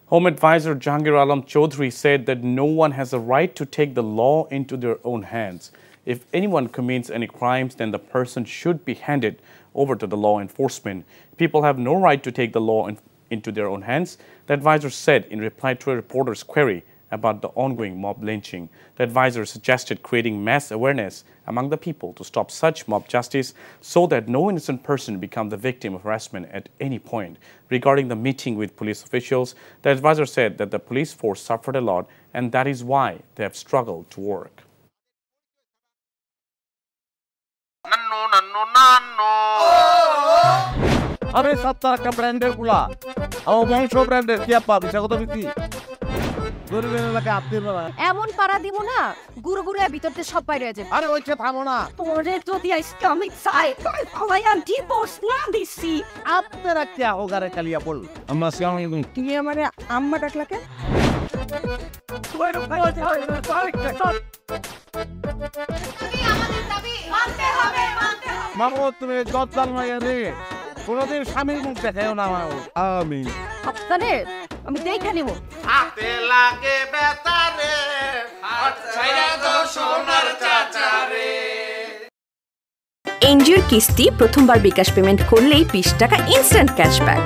Home Advisor Jahangir Alam Chaudhary said that no one has a right to take the law into their own hands. If anyone commits any crimes, then the person should be handed over to the law enforcement. People have no right to take the law into their own hands, the advisor said in reply to a reporter's query about the ongoing mob lynching. The advisor suggested creating mass awareness among the people to stop such mob justice so that no innocent person become the victim of harassment at any point. Regarding the meeting with police officials, the advisor said that the police force suffered a lot and that is why they have struggled to work. अरे सत्ता का branded गुला और बंशो branded क्या पाबी जगत बिती গরিবের এলাকা আপনি এমন পাড়া দিব না গুরু গুরু ভিতরতে সব বাইরে যাবে আরে ওইটা থামো না তোরে যদি ইসলামিক সাইড আমি আর ডিভোর্স না দিছি আপনারা কি হোগারে কালিয়া বল আমরা সিয়াম তুমি আমারে আম্মা ডাকলাকে মামু তুমি জজ্জাল মাইয়া রে কোনদিন স্বামীর মুখ দেখাও না আমি আপনারে আমি দেখে নিব হাতে লাগে বেতারে হাত ছাইরা দাও সোনার চাচারে এনজিওর কিস্তি প্রথমবার বিকাশ পেমেন্ট করলেই 20 টাকা ইনস্ট্যান্ট ক্যাশব্যাক।